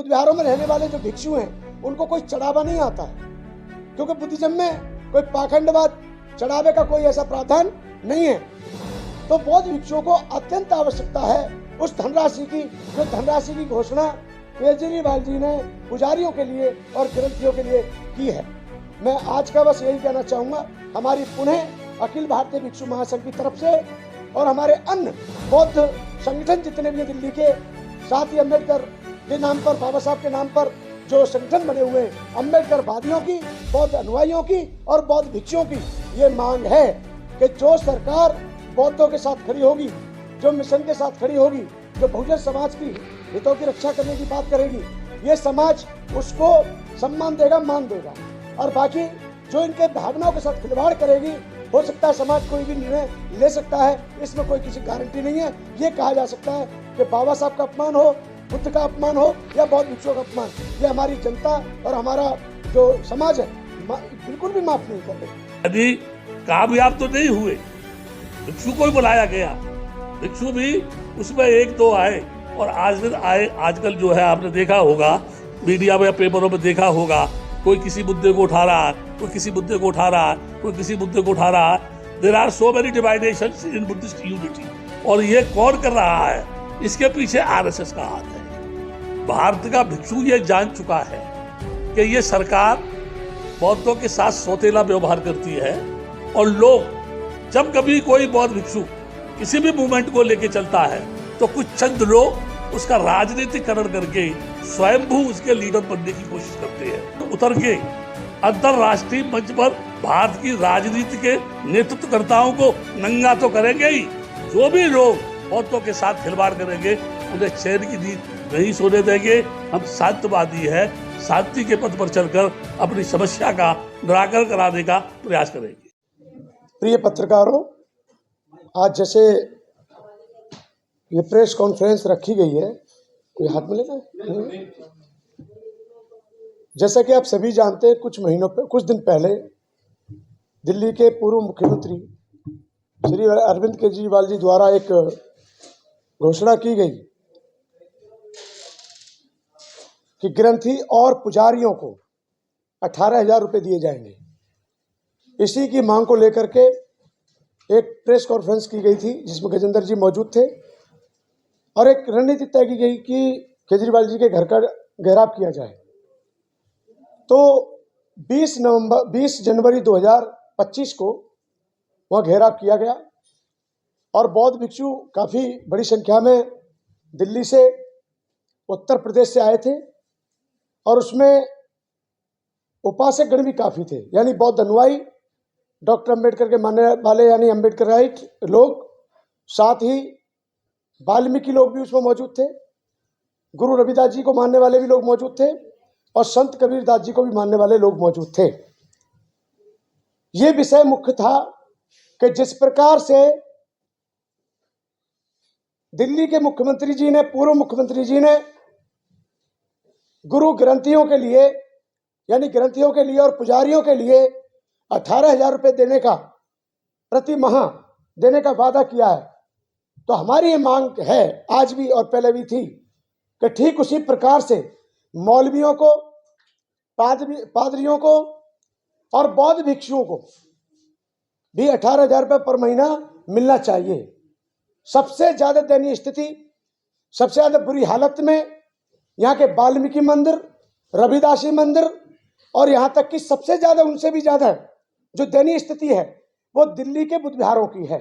बुद्धविहारों में रहने वाले जो भिक्षु हैं उनको कोई चढ़ावा नहीं आता है, क्योंकि बुद्धिज्म में कोई पाखंडवाद चढ़ावे का कोई ऐसा प्रावधान नहीं है। तो बौद्ध भिक्षुओं को अत्यंत आवश्यकता है उस धनराशि की, जो धनराशि की घोषणा केजरीवाल जी ने पुजारियों के लिए और ग्रंथियों के लिए की है। मैं आज का बस यही कहना चाहूँगा, हमारी पुनः अखिल भारतीय भिक्षु महासंघ की तरफ से और हमारे अन्य बौद्ध संगठन जितने भी दिल्ली के, साथ ही अम्बेडकर के नाम पर, बाबा साहब के नाम पर जो संगठन बने हुए हैं, अम्बेडकर वादियों की, बौद्ध अनुयायियों की और बौद्ध भिक्षुओं की ये मांग है कि जो सरकार बौद्धों के साथ खड़ी होगी, जो मिशन के साथ खड़ी होगी, जो बहुजन समाज की हितों की रक्षा करने की बात करेगी, ये समाज उसको सम्मान देगा, मान देगा। और बाकी जो इनके भावनाओं के साथ खिलवाड़ करेगी, हो सकता है समाज कोई भी निर्णय ले सकता है, इसमें कोई किसी गारंटी नहीं है। ये कहा जा सकता है कि बाबा साहब का अपमान हो, बुद्ध का अपमान हो या बौद्ध भिक्षुओं का अपमान, ये हमारी जनता और हमारा जो समाज है बिल्कुल भी माफ नहीं कर रही। यदि कामयाब तो नहीं हुए, भिक्षु को ही बुलाया गया, भिक्षु भी उसमें एक दो आए और आजकल जो है आपने देखा होगा, मीडिया में या पेपरों में देखा होगा, कोई किसी मुद्दे को उठा रहा है, कोई किसी मुद्दे को उठा रहा है, कोई किसी मुद्दे को उठा रहा है। There are so many divisions in Buddhist unity. और ये कौन कर रहा है? इसके पीछे आरएसएस का हाथ है। भारत का भिक्षु ये जान चुका है कि ये सरकार बौद्धों के साथ सौतेला व्यवहार करती है और लोग, जब कभी कोई बौद्ध भिक्षु किसी भी मूवमेंट को लेके चलता है तो कुछ चंद लोग उसका राजनीतिकरण करके स्वयंभू उसके लीडर बनने की कोशिश करते हैं। तो उतर के अंतरराष्ट्रीय मंच पर भारत की राजनीति के नेतृत्वकर्ताओं को नंगा तो करेंगे ही, जो भी लोग बौद्धों के साथ खिलवाड़ करेंगे उन्हें चैन की नींद नहीं सोने देंगे। हम शांतिवादी है, शांति के पथ पर चलकर अपनी समस्या का निराकरण कराने का प्रयास करेंगे। प्रिय पत्रकारों, आज जैसे ये प्रेस कॉन्फ्रेंस रखी गई है, कोई हाथ में लेना, जैसा कि आप सभी जानते हैं, कुछ दिन पहले दिल्ली के पूर्व मुख्यमंत्री श्री अरविंद केजरीवाल जी द्वारा एक घोषणा की गई कि ग्रंथी और पुजारियों को 18,000 रुपये दिए जाएंगे। इसी की मांग को लेकर के एक प्रेस कॉन्फ्रेंस की गई थी, जिसमें गजेंद्र जी मौजूद थे और एक रणनीति तय की गई कि केजरीवाल जी के घर का घेराव किया जाए। तो 20 जनवरी 2025 को वहाँ घेराव किया गया और बौद्ध भिक्षु काफ़ी बड़ी संख्या में दिल्ली से, उत्तर प्रदेश से आए थे और उसमें उपासक गण भी काफ़ी थे, यानी बौद्ध अनुयायी, डॉक्टर अम्बेडकर के मानने वाले यानी अम्बेडकराइट लोग, साथ ही वाल्मीकि लोग भी उसमें मौजूद थे, गुरु रविदास जी को मानने वाले भी लोग मौजूद थे और संत कबीरदास जी को भी मानने वाले लोग मौजूद थे। ये विषय मुख्य था कि जिस प्रकार से दिल्ली के मुख्यमंत्री जी ने, पूर्व मुख्यमंत्री जी ने गुरु ग्रंथियों के लिए, यानी ग्रंथियों के लिए और पुजारियों के लिए 18,000 रुपये देने का, प्रति माह देने का वादा किया है, तो हमारी ये मांग है, आज भी और पहले भी थी, कि ठीक उसी प्रकार से मौलवियों को, पादरियों को और बौद्ध भिक्षुओं को भी 18,000 रुपये पर महीना मिलना चाहिए। सबसे ज़्यादा दयनीय स्थिति, सबसे ज़्यादा बुरी हालत में यहाँ के वाल्मीकि मंदिर, रविदासी मंदिर और यहाँ तक कि सबसे ज़्यादा, उनसे भी ज़्यादा जो दयनीय स्थिति है वो दिल्ली के बुद्ध विहारों की है,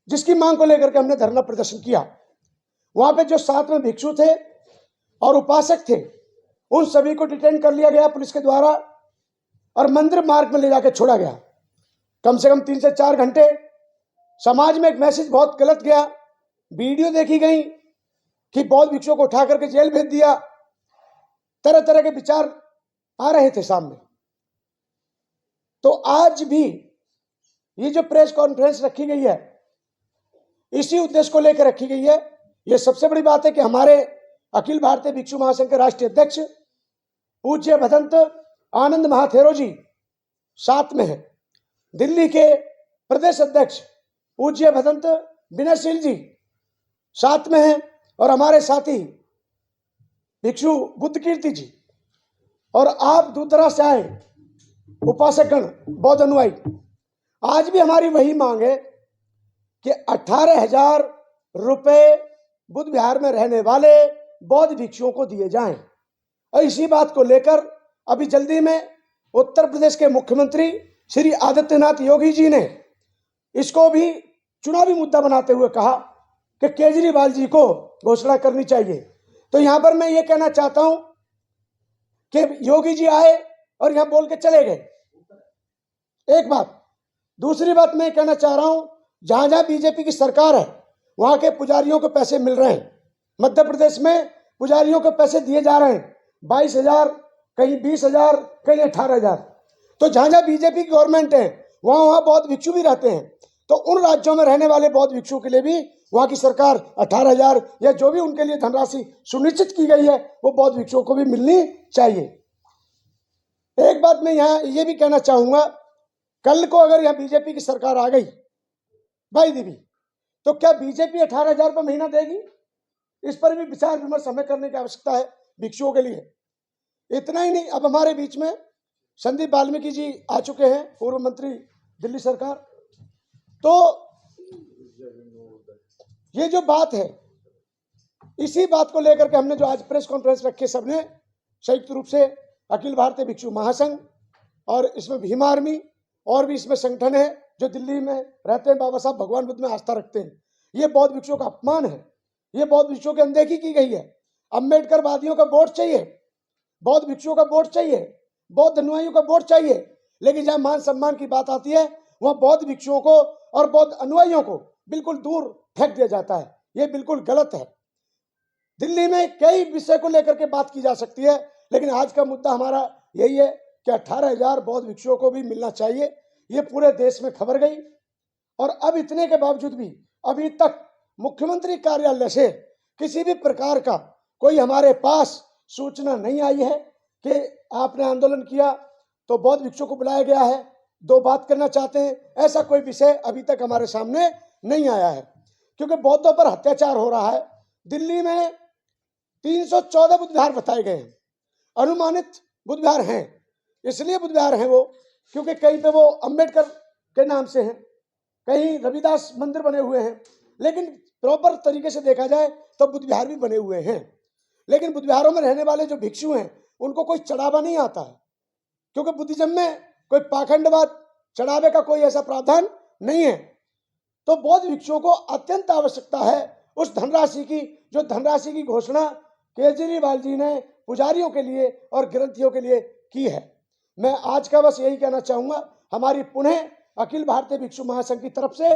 जिसकी मांग को लेकर के हमने धरना प्रदर्शन किया। वहाँ पे जो साथ में भिक्षु थे और उपासक थे, उन सभी को डिटेन कर लिया गया पुलिस के द्वारा और मंदिर मार्ग में ले जाकर छोड़ा गया। कम से कम 3 से 4 घंटे समाज में एक मैसेज बहुत गलत गया, वीडियो देखी गई कि बौद्ध भिक्षुओं को उठा करके जेल भेज दिया, तरह तरह के विचार आ रहे थे सामने। तो आज भी ये जो प्रेस कॉन्फ्रेंस रखी गई है, इसी उद्देश्य को लेकर रखी गई है। ये सबसे बड़ी बात है कि हमारे अखिल भारतीय भिक्षु महासंघ के राष्ट्रीय अध्यक्ष पूज्य भदंत आनंद महाथेरो जी साथ में है, दिल्ली के प्रदेश अध्यक्ष पूज्य भदंत विनयशील जी साथ में हैं और हमारे साथी भिक्षु बुद्ध कीर्ति जी और आप दूरदराज से आए उपासकगण बौद्ध अनुयायी, आज भी हमारी वही मांग है कि 18,000 रुपए बुद्ध विहार में रहने वाले बौद्ध भिक्षुओं को दिए जाएं। और इसी बात को लेकर अभी जल्दी में उत्तर प्रदेश के मुख्यमंत्री श्री आदित्यनाथ योगी जी ने इसको भी चुनावी मुद्दा बनाते हुए कहा कि केजरीवाल जी को घोषणा करनी चाहिए। तो यहां पर मैं ये कहना चाहता हूं कि योगी जी आए और यहां बोल के चले गए, एक बात। दूसरी बात मैं कहना चाह रहा हूं, जहां जहां बीजेपी की सरकार है वहां के पुजारियों को पैसे मिल रहे हैं। मध्य प्रदेश में पुजारियों को पैसे दिए जा रहे हैं, 22,000, कहीं 20,000, कहीं 18,000। तो जहां जहां बीजेपी की गवर्नमेंट है वहां वहां बौद्ध भिक्षु भी रहते हैं। तो उन राज्यों में रहने वाले बौद्ध भिक्षुओं के लिए भी वहां की सरकार 18,000 या जो भी उनके लिए धनराशि सुनिश्चित की गई है वो बौद्ध भिक्षुओं को भी मिलनी चाहिए। एक बात मैं यहाँ ये भी कहना चाहूंगा, कल को अगर यहाँ बीजेपी की सरकार आ गई भाई दीदी, तो क्या बीजेपी 18,000 रुपये महीना देगी? इस पर भी विचार विमर्श हमें करने की आवश्यकता है भिक्षुओं के लिए। इतना ही नहीं, अब हमारे बीच में संदीप वाल्मीकि जी आ चुके हैं, पूर्व मंत्री दिल्ली सरकार। तो ये जो बात है, इसी बात को लेकर के हमने जो आज प्रेस कॉन्फ्रेंस रखी, सबने संयुक्त रूप से अखिल भारतीय भिक्षु महासंघ और इसमें भीम आर्मी और भी इसमें संगठन है जो दिल्ली में रहते हैं, बाबा साहब भगवान बुद्ध में आस्था रखते हैं। ये बौद्ध भिक्षुओं का अपमान है, ये बौद्ध भिक्षुओं की अनदेखी की गई है। अम्बेडकर वादियों का वोट चाहिए, बौद्ध भिक्षुओं का वोट चाहिए, बौद्ध अनुयायियों का वोट चाहिए, लेकिन जहां मान सम्मान की बात आती है वहां बौद्ध भिक्षुओं को और बौद्ध अनुयायियों को बिल्कुल दूर फेंक दिया जाता है। ये बिल्कुल गलत है। दिल्ली में कई विषय को लेकर के बात की जा सकती है, लेकिन आज का मुद्दा हमारा यही है कि 18,000 बौद्ध भिक्षुओं को भी मिलना चाहिए। ये पूरे देश में खबर गई और अब इतने के बावजूद भी अभी तक मुख्यमंत्री कार्यालय से किसी भी प्रकार का कोई हमारे पास सूचना नहीं आई है कि आपने आंदोलन किया तो बौद्ध भिक्षुओं को बुलाया गया है, दो बात करना चाहते हैं, ऐसा कोई विषय अभी तक हमारे सामने नहीं आया है। क्योंकि बौद्धों पर अत्याचार हो रहा है। दिल्ली में 314 बुद्ध विहार बताए गए हैं, अनुमानित बुद्ध विहार हैं। इसलिए बुद्ध विहार हैं वो क्योंकि कहीं पे वो अंबेडकर के नाम से हैं, कहीं रविदास मंदिर बने हुए हैं, लेकिन प्रॉपर तरीके से देखा जाए तो बुद्ध विहार भी बने हुए हैं। लेकिन बुद्ध विहारों में रहने वाले जो भिक्षु हैं उनको कोई चढ़ावा नहीं आता है, क्योंकि बुद्धिज्म में कोई पाखंडवाद चढ़ावे का कोई ऐसा प्रावधान नहीं है। तो बौद्ध भिक्षुओं को अत्यंत आवश्यकता है उस धनराशि की, जो धनराशि की घोषणा केजरीवाल जी ने पुजारियों के लिए और ग्रंथियों के लिए की है। मैं आज का बस यही कहना चाहूंगा, हमारी पुनः अखिल भारतीय भिक्षु महासंघ की तरफ से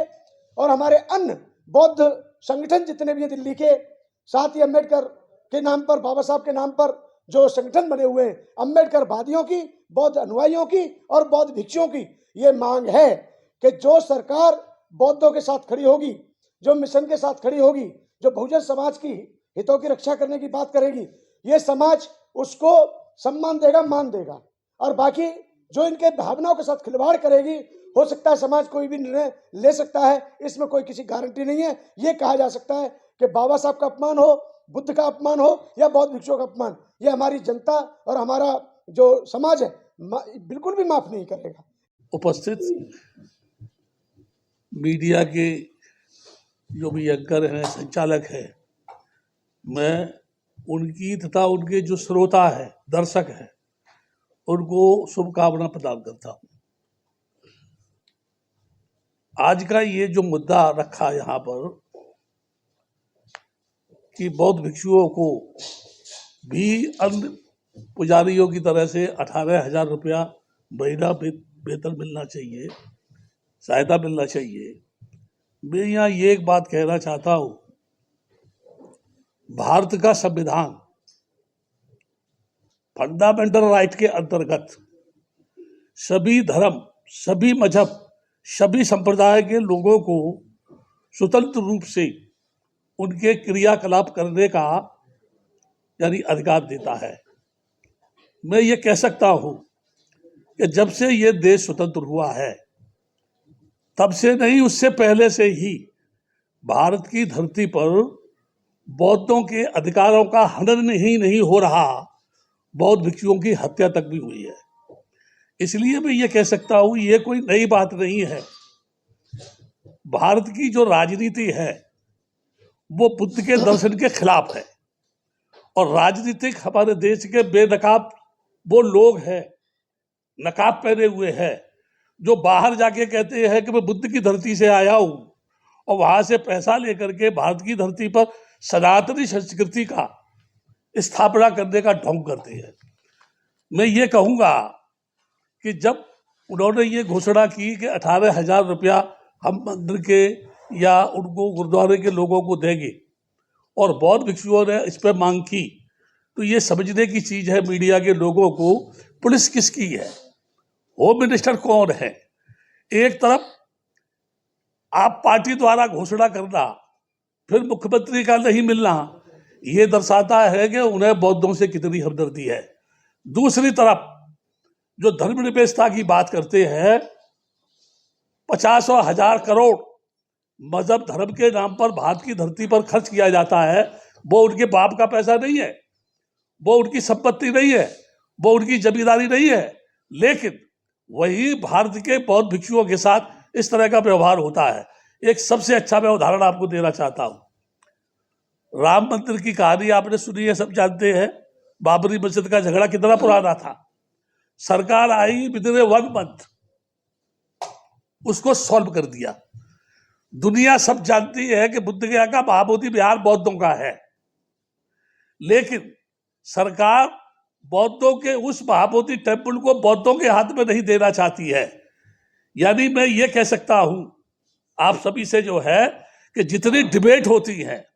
और हमारे अन्य बौद्ध संगठन जितने भी हैं दिल्ली के, साथ ही अम्बेडकर के नाम पर, बाबा साहब के नाम पर जो संगठन बने हुए हैं, अम्बेडकर वादियों की, बौद्ध अनुयायियों की और बौद्ध भिक्षुओं की ये मांग है कि जो सरकार बौद्धों के साथ खड़ी होगी, जो मिशन के साथ खड़ी होगी, जो बहुजन समाज की हितों की रक्षा करने की बात करेगी, ये समाज उसको सम्मान देगा, मान देगा। और बाकी जो इनके भावनाओं के साथ खिलवाड़ करेगी, हो सकता है समाज कोई भी निर्णय ले सकता है, इसमें कोई किसी गारंटी नहीं है। ये कहा जा सकता है कि बाबा साहब का अपमान हो, बुद्ध का अपमान हो या बौद्ध भिक्षुओं का अपमान, ये हमारी जनता और हमारा जो समाज है बिल्कुल भी माफ नहीं करेगा। उपस्थित मीडिया के जो भी एंकर हैं, संचालक हैं, मैं उनकी तथा उनके जो श्रोता है, दर्शक हैं, उनको शुभकामना प्रदान करता हूँ। आज का ये जो मुद्दा रखा यहाँ पर कि बौद्ध भिक्षुओं को भी अन्य पुजारियों की तरह से 18,000 रुपया महीना वेतन मिलना चाहिए, सहायता मिलना चाहिए। मैं यहाँ ये एक बात कहना चाहता हूँ, भारत का संविधान फंडामेंटल राइट के अंतर्गत सभी धर्म, सभी मजहब, सभी संप्रदाय के लोगों को स्वतंत्र रूप से उनके क्रियाकलाप करने का यानी अधिकार देता है। मैं ये कह सकता हूँ कि जब से ये देश स्वतंत्र हुआ है, तब से नहीं, उससे पहले से ही भारत की धरती पर बौद्धों के अधिकारों का हनन ही नहीं हो रहा, बौद्ध भिक्षुओं की हत्या तक भी हुई है। इसलिए मैं ये कह सकता हूं, ये कोई नई बात नहीं है। भारत की जो राजनीति है वो बुद्ध के दर्शन के खिलाफ है, और राजनीतिक हमारे देश के बेनकाब वो लोग हैं, नकाब पहने हुए हैं, जो बाहर जाके कहते हैं कि मैं बुद्ध की धरती से आया हूं, और वहां से पैसा लेकर के भारत की धरती पर सनातनी संस्कृति का स्थापना करने का ढोंग करते हैं। मैं ये कहूंगा कि जब उन्होंने ये घोषणा की कि 18,000 रुपया हम मंदिर के या उनको गुरुद्वारे के लोगों को देंगे, और बौद्ध भिक्षुओं ने इस पर मांग की, तो ये समझने की चीज है मीडिया के लोगों को, पुलिस किसकी है, होम मिनिस्टर कौन है। एक तरफ आप पार्टी द्वारा घोषणा करना, फिर मुख्यमंत्री का नहीं मिलना, ये दर्शाता है कि उन्हें बौद्धों से कितनी हमदर्दी है। दूसरी तरफ जो धर्मनिरपेक्षता की बात करते हैं, 50 और 1000 करोड़ मजहब धर्म के नाम पर भारत की धरती पर खर्च किया जाता है, वो उनके बाप का पैसा नहीं है, वो उनकी संपत्ति नहीं है, वो उनकी जमींदारी नहीं है, लेकिन वही भारत के बौद्ध भिक्षुओं के साथ इस तरह का व्यवहार होता है। एक सबसे अच्छा मैं उदाहरण आपको देना चाहता हूं। राम मंदिर की कहानी आपने सुनी है, सब जानते हैं। बाबरी मस्जिद का झगड़ा कितना पुराना था। सरकार आई, विदिन 1 मंथ उसको सॉल्व कर दिया। दुनिया सब जानती है कि बुद्ध गया का महाबोधि विहार बौद्धों का है, लेकिन सरकार बौद्धों के उस महाबोधि टेम्पल को बौद्धों के हाथ में नहीं देना चाहती है। यानी मैं ये कह सकता हूं आप सभी से जो है कि जितनी डिबेट होती है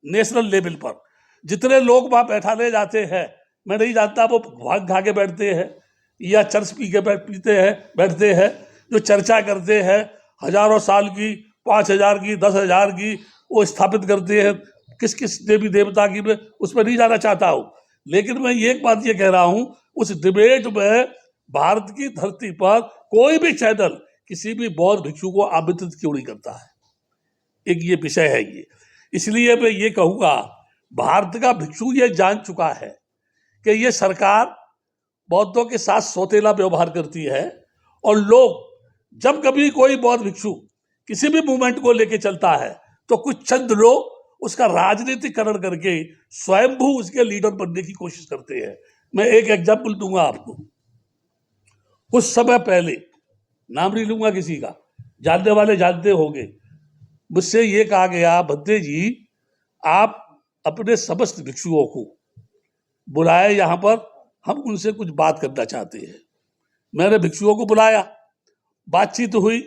नेशनल लेवल पर, जितने लोग वहां बैठाने जाते हैं, मैं नहीं जानता वो भाग खा के बैठते हैं या चर्च पी के बैठते हैं, जो चर्चा करते हैं हजारों साल की, 5000 की, 10,000 की, वो स्थापित करते हैं किस किस देवी देवता की, मैं उसमें नहीं जाना चाहता हूं। लेकिन मैं एक बात ये कह रहा हूं, उस डिबेट में भारत की धरती पर कोई भी चैनल किसी भी बौद्ध भिक्षु को आमंत्रित क्यों नहीं करता है। एक ये विषय है ये। इसलिए मैं ये कहूंगा, भारत का भिक्षु ये जान चुका है कि ये सरकार बौद्धों के साथ सौतेला व्यवहार करती है, और लोग जब कभी कोई बौद्ध भिक्षु किसी भी मूवमेंट को लेके चलता है तो कुछ चंद लोग उसका राजनीतिकरण करके स्वयंभू उसके लीडर बनने की कोशिश करते हैं। मैं एक एग्जाम्पल दूंगा आपको। कुछ समय पहले, नाम नहीं लूंगा किसी का, जानने वाले जानते होंगे, मुझसे ये कहा गया, भद्दे जी आप अपने समस्त भिक्षुओं को बुलाए यहाँ पर, हम उनसे कुछ बात करना चाहते हैं। मैंने भिक्षुओं को बुलाया, बातचीत हुई,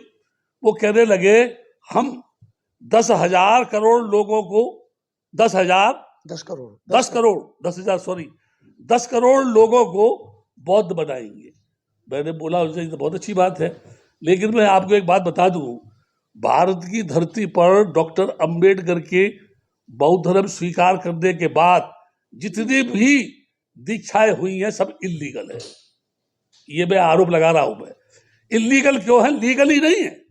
वो कहने लगे हम 10,000 करोड़ लोगों को 10 करोड़ लोगों को बौद्ध बनाएंगे। मैंने बोला उनसे तो बहुत अच्छी बात है, लेकिन मैं आपको एक बात बता दूं, भारत की धरती पर डॉक्टर अंबेडकर के बौद्ध धर्म स्वीकार करने के बाद जितनी भी दीक्षाएं हुई हैं सब इल्लीगल है। ये मैं आरोप लगा रहा हूं। मैं इल्लीगल क्यों है, लीगली नहीं है।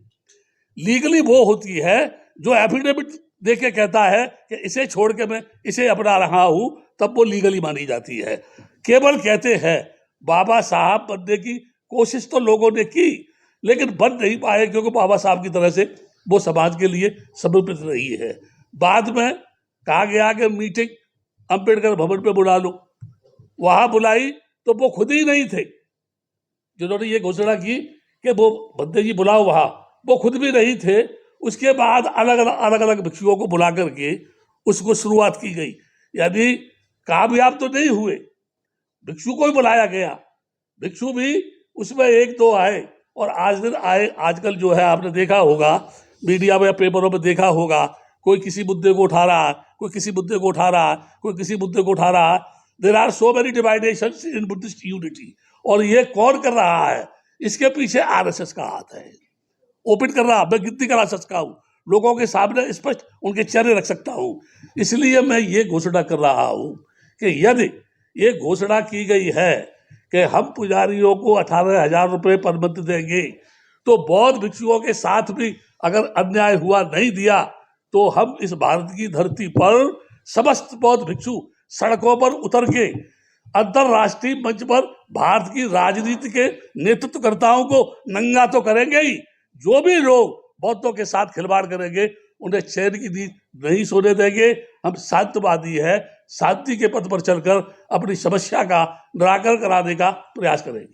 लीगली वो होती है जो एफिडेविट देके कहता है कि इसे छोड़ के मैं इसे अपना रहा हूं, तब वो लीगली मानी जाती है। केवल कहते हैं बाबा साहब बनने की कोशिश तो लोगों ने की, लेकिन बन नहीं पाए, क्योंकि बाबा साहब की तरह से वो समाज के लिए समर्पित रही है। बाद में कहा गया कि मीटिंग अंबेडकर भवन पे बुला लो, वहां बुलाई तो वो खुद ही नहीं थे जिन्होंने ये घोषणा की कि वो भद्दे जी बुलाओ, वहां वो खुद भी नहीं थे। उसके बाद अलग अलग भिक्षुओं को बुला करके उसको शुरुआत की गई। यानी कामयाब तो नहीं हुए, भिक्षु को ही बुलाया गया, भिक्षु भी उसमें 1-2 आए, और आज दिन आए। आजकल जो है आपने देखा होगा मीडिया में या पेपरों में देखा होगा, कोई किसी मुद्दे को उठा रहा, कोई किसी मुद्दे को उठा रहा, कोई किसी मुद्दे को उठा रहा। There are so many divisions in Buddhist unity, और ये कौन कर रहा है, इसके पीछे आरएसएस का हाथ है। ओपन कर रहा, मैं गिनती करा सकता हूँ, लोगों के सामने स्पष्ट उनके चेहरे रख सकता हूँ। इसलिए मैं ये घोषणा कर रहा हूँ कि यदि ये घोषणा की गई है कि हम पुजारियों को 18,000 रुपये पर मंथ देंगे, तो बौद्ध भिक्षुओं के साथ भी अगर अन्याय हुआ, नहीं दिया, तो हम इस भारत की धरती पर समस्त बौद्ध भिक्षु सड़कों पर उतर के अंतरराष्ट्रीय मंच पर भारत की राजनीति के नेतृत्वकर्ताओं को नंगा तो करेंगे ही, जो भी लोग बौद्धों के साथ खिलवाड़ करेंगे उन्हें चैन की नींद नहीं सोने देंगे। हम शांतिवादी है, शांति के पथ पर चलकर अपनी समस्या का निराकरण कराने का प्रयास करेंगे।